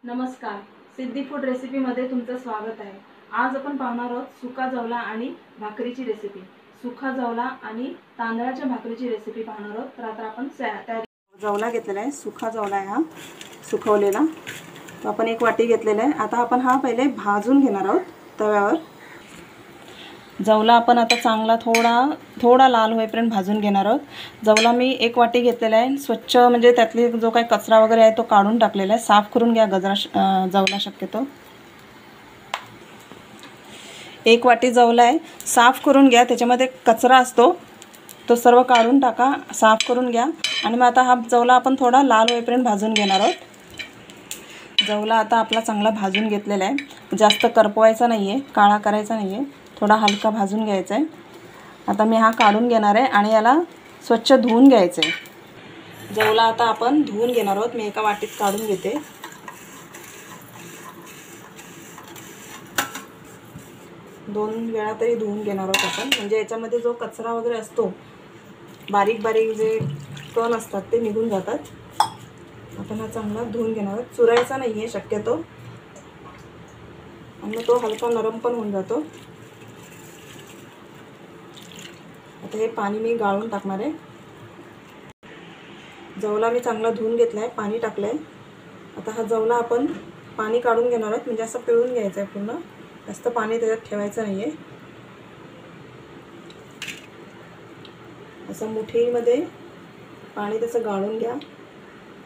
नमस्कार, सिद्धी फूड रेसिपीमध्ये तुमचं स्वागत आहे। आज आपण पाहणार आहोत सुका जवला आणि भाकरीची रेसिपी। सुका जवला आणि तांदळाच्या भाकरीची रेसिपी पाहणार आहोत। तर आता आपण जवला घेतलेला आहे, सुका जवला आहे हा सुकवलेला। तो आपण एक वाटी घेतलेला आहे। आता आपण हा पहिले भाजून घेणार आहोत तव्यावर। जवला आपण आता चांगला थोडा लाल होईपर्यंत भाजून घेणार आहोत। जवला मी एक वाटी घेतलेला आहे, स्वच्छ म्हणजे त्यातली जो काही कचरा वगैरे आहे तो काढून टाकलेला आहे। साफ करून घ्या जवला शक्यतो। एक वाटी जवला आहे, साफ करून घ्या, त्याच्यामध्ये कचरा असतो तो सर्व काढून टाका, साफ करून घ्या। आणि मग आता हा जवला आपण थोडा लाल होईपर्यंत भाजून घेणार आहोत। जवला आता आपला चांगला भाजून घेतलेला आहे, जास्त करपवायचा नाही आहे, काळा करायचा नाही आहे, थोडा हलका भाजून घ्यायचा आहे। आता मी हा काढून घेणार आहे आणि याला स्वच्छ धुवून घ्यायचं आहे। जवला आता आपण धुवून घेणार आहोत। मी एका वाटीत काढून घेते। दोन वेळा तरी धुवून घेणार आहोत आपण, म्हणजे याच्यामध्ये जो कचरा वगैरे असतो, बारीक बारीक जे कण असतात ते निघून जातात। आपण हा चांगला धुवून घेणार आहोत, चुरायचा नाही आहे शक्यतो, आणि तो हलका नरम पण होऊन जातो। आता हे पाणी मी गाळून टाकणार आहे। जवला मी चांगला धुवून घेतला आहे, पाणी टाकलं आहे। आता हा जवला आपण पाणी काढून घेणार आहोत, म्हणजे असं पिळून घ्यायचं आहे पूर्ण, जास्त पाणी त्याच्यात ठेवायचं नाही आहे। असं मुठीमध्ये पाणी त्याचं गाळून घ्या,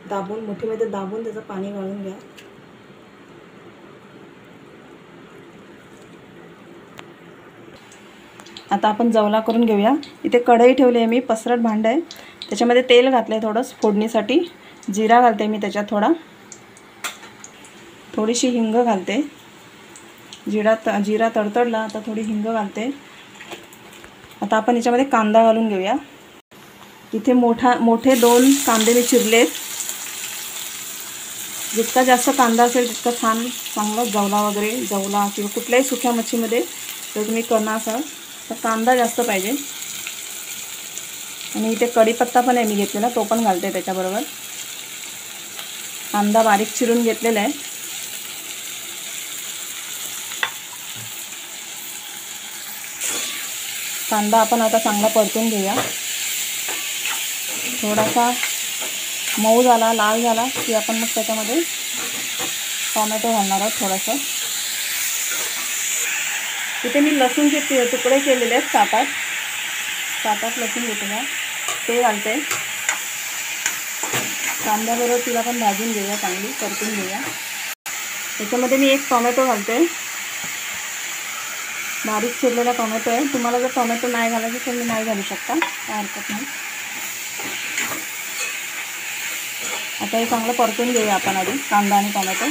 दाबून मुठीमध्ये दाबून त्याचं पाणी गाळून घ्या। आता आपण जवला करून घेऊया। इथे कढई ठेवली आहे मी, पसरट भांड आहे, त्याच्यामध्ये तेल घातलं आहे थोडं फोडणीसाठी। जिरा घालते मी त्याच्यात थोडीशी हिंग घालते। जिरा तडतडला आता थोडी हिंग घालते। आता आपण याच्यामध्ये कांदा घालून घेऊया। इथे मोठे 2 कांदे मी चिरलेत। जितका जास्त कांदा असेल तितका चांगला जवला किंवा कुठल्याही सुक्या मच्छीमध्ये जर तुम्ही करणार असाल तर कांदा जास्त पाहिजे। आणि इथे कढीपत्ता पण आहे मी घेतलेला, तो पण घालते त्याच्याबरोबर। कांदा बारीक चिरून घेतलेला आहे। कांदा आपण आता चांगला परतून घेऊया। थोडासा मऊ झाला, लाल झाला की आपण मग त्याच्यामध्ये टोमॅटो घालणार आहोत थोडासा। इथे मी लसूणचे तुकडे केलेले आहेत, 7-8 लसूण घेतलेला, ते घालते। कांद्याबरोबर तिला पण भाजून घेऊया, चांगली परतून घेऊया। त्याच्यामध्ये मी एक टोमॅटो घालते, बारीक चिरलेला टोमॅटो आहे। तुम्हाला जर टोमॅटो नाही घालायचं तर तुम्ही नाही घालू शकता, काय हरकत नाही। आता हे चांगलं परतून घेऊया आपण आधी, कांदा आणि टोमॅटो।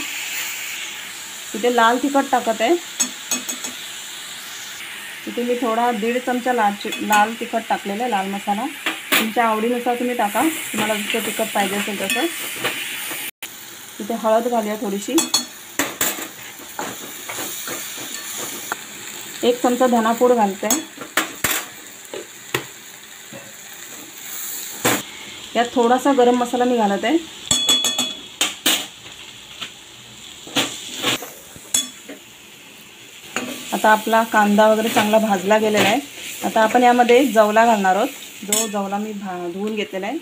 इथे लाल तिखट टाकत आहे। इथे मी थोडा 1.5 चमचा लाल तिखट टाकलेला आहे, लाल मसाला। तुमच्या आवडीनुसार तुम्ही टाका, तुम्हाला जसं तिखट पाहिजे असेल तसं। इथे हळद घालूया थोडीशी, 1 चमचा धनापूड घालते। यात थोडासा गरम मसाला मी घालत आहे। आता आपला कांदा वगैरे चांगला भाजला गेलेला आहे। आता आपण यामध्ये जवला घालणार आहोत, जो जवला मी धुवून घेतलेला आहे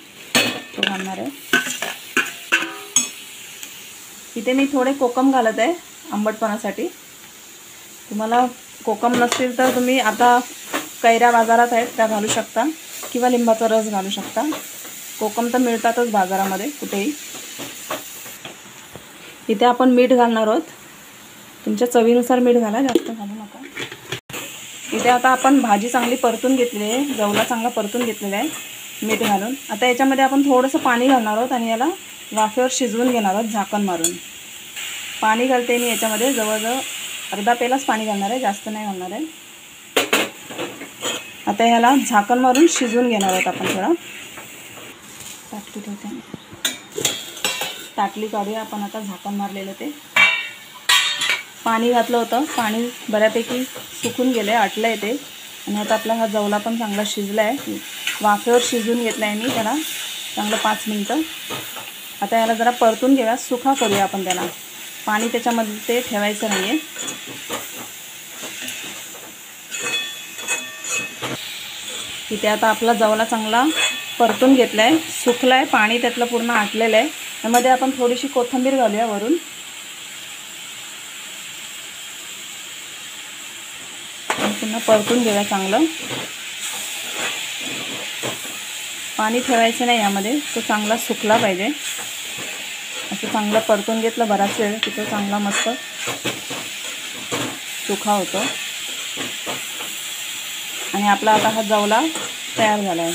तो घालणार आहे। इथे मी थोडे कोकम घालत आहे आंबटपणासाठी। तुम्हाला कोकम नसतील तर तुम्ही आता कैऱ्या बाजारात आहेत त्या घालू शकता, किंवा लिंबाचा रस घालू शकता। कोकम तर मिळतातच बाजारामध्ये कुठेही। इथे आपण मीठ घालणार आहोत, तुमच्या चवीनुसार मीठ घाला, जास्त घालू नका। इथे आता आपण भाजी चांगली परतून घेतलेली आहे, जवला चांगला परतून घेतलेला आहे मीठ घालून। आता याच्यामध्ये आपण थोडंसं पाणी घालणार आहोत आणि याला वाफेवर शिजवून घेणार आहोत झाकण मारून। पाणी घालते मी याच्यामध्ये, जवळजवळ अर्धा पेलाच पाणी घालणार आहे, जास्त नाही घालणार आहे। आता ह्याला झाकण मारून शिजवून घेणार आहोत आपण। थोडा ताटली काढूया आपण, आता झाकण मारलेलं ते पाणी घातलं होतं, पाणी बऱ्यापैकी सुकून गेलं आहे, आटलं आहे ते। आणि आता आपला हा जवला पण चांगला शिजला आहे, वाफेवर शिजवून घेतला आहे मी त्याला चांगलं 5 मिनिटं। आता याला जरा परतून घेऊया, सुका करूया आपण त्याला। पाणी त्याच्यामध्ये ते ठेवायचं नाही आहे. इथे आता आपला जवला चांगला परतून घेतला आहे, सुकला आहे, पाणी त्यातलं पूर्ण आटलेलं आहे. त्यामध्ये आपण थोडीशी कोथिंबीर घालूया वरून. पुन्हा परतून घेऊया चांगलं. पाणी ठेवायचं नाही यामध्ये, तो चांगला सुकला पाहिजे. असं चांगलं परतून घेतलं बराच वेळ की तो चांगला मस्त सुका होतो. आणि आपला आता हा जवला तयार झाला आहे.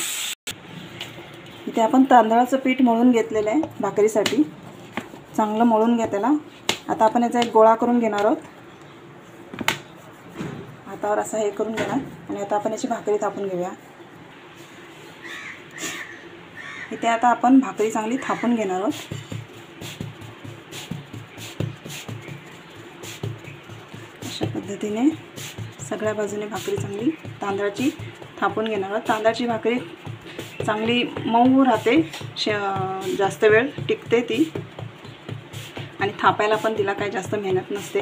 इथे आपण तांदळाचं पीठ मळून घेतलेलं आहे भाकरीसाठी. चांगलं मळून घ्या त्याला. आता आपण याचा एक गोळा करून घेणार आहोत. हातावर असं हे करून घेणार आणि आता आपण याची भाकरी थापून घेऊया. इथे आता आपण भाकरी चांगली थापून घेणार आहोत. अशा पद्धतीने सगळ्या बाजूने भाकरी चांगली तांदळाची थापून घेणार आहोत. तांदळाची भाकरी चांगली मऊ राहते, जास्त वेळ टिकते ती. आणि थापायला पण तिला काही जास्त मेहनत नसते.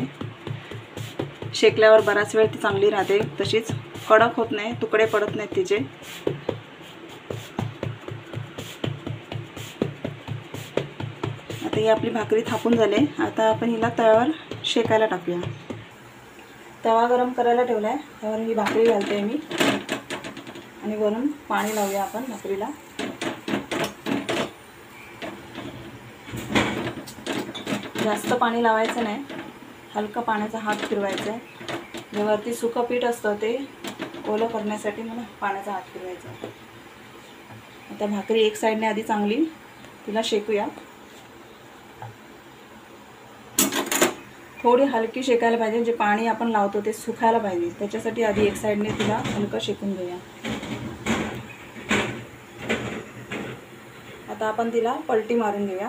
शेकल्यावर बराच वेळ ती चांगली राहते. तशीच कडक होत नाही, तुकडे पडत नाहीत तिचे. आता ही आपली भाकरी थापून झाली. आता आपण हिला तव्यावर शेकायला टाकूया. तवा गरम करायला ठेवला आहे, त्यावर ही भाकरी घालते मी आणि वरून पाणी लावूया आपण भाकरीला. जास्त पाणी लावायचं नाही, हलका पाण्याचा हात फिरवायचा आहे. जे वरती सुकं पीठ असतं ते ओलं करण्यासाठी मला पाण्याचा हात फिरवायचा. आता भाकरी एक साईडने आधी चांगली तिला शेकूया. थोडी हलकी शेकायला पाहिजे, जे पाणी आपण लावतो ते सुकायला पाहिजे. त्याच्यासाठी आधी एक साईडने तिला हलकं शेकून घेऊया. आता आपण तिला पलटी मारून घेऊया.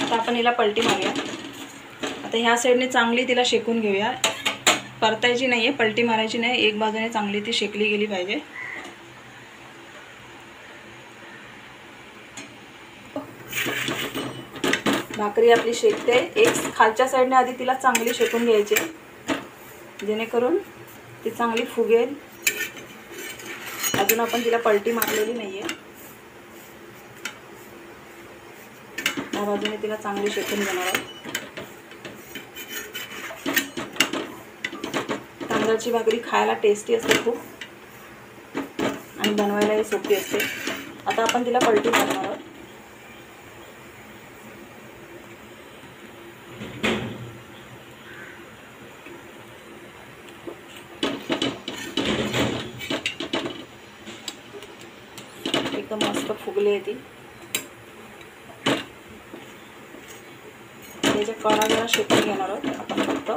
आता आपण हिला पलटी मारूया. आता ह्या साईडने चांगली तिला शेकून घेऊया. परतायची नाही आहे, पलटी मारायची नाही, एक बाजूने चांगली ती शेकली गेली पाहिजे. भाकरी आपली शेकते. एक खालच्या साईडने आधी तिला चांगली शेकून घ्यायची, जेणेकरून ती चांगली फुगेल. अजून आपण तिला पलटी मारलेली नाही आहे. या बाजूने तिला चांगली शेकून घेणार आहोत. तांदळाची भाकरी खायला टेस्टी असते खूप आणि बनवायलाही सोपी असते. आता आपण तिला पलटी मारणार आहोत. एकदम मस्त फुगली आहे ती. त्याच्या कडा जरा शेकून घेणार आहोत आपण फक्त.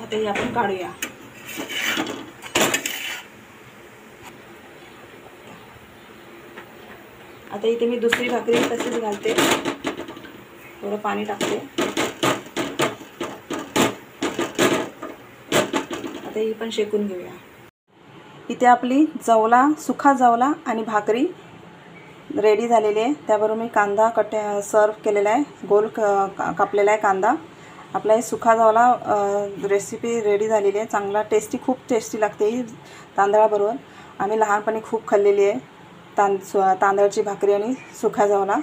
आता ही आपण काढूया. आता इथे मी दुसरी भाकरी तशीच घालते, थोडं पाणी टाकते. आता ही पण शेकून घेऊया. इथे आपली जवला, सुखा जवला आणि भाकरी रेडी झालेली आहे. त्याबरोबर मी कांदा सर्व केलेला आहे, गोल कापलेला आहे कांदा. आपला हे सुखा जवला रेसिपी रेडी झालेली आहे. चांगला टेस्टी, खूप टेस्टी लागते ही तांदळाबरोबर. आम्ही लहानपणी खूप खाल्लेली आहे तांदळाची भाकरी आणि सुखा जवला.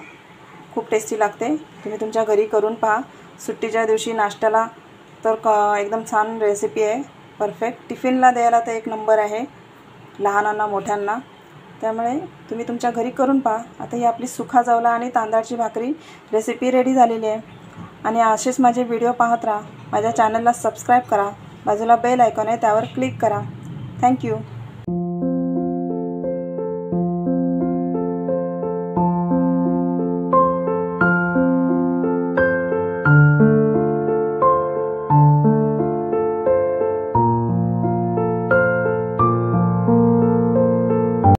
खूप टेस्टी लागते. तुम्ही तुमच्या घरी करून पहा. सुट्टीच्या दिवशी नाश्त्याला तर एकदम छान रेसिपी आहे. परफेक्ट टिफिनला द्यायला तर एक नंबर आहे, लहानांना मोठ्यांना. त्यामुळे तुम्ही तुमच्या घरी करून पहा. आता ही आपली सुखा जवला आणि तांदळाची भाकरी रेसिपी रेडी झालेली आहे. आणि असेच माझे व्हिडिओ पाहत राहा. माझ्या चॅनलला सबस्क्राईब करा. बाजूला बेल आयकॉन आहे, त्यावर क्लिक करा. थँक्यू.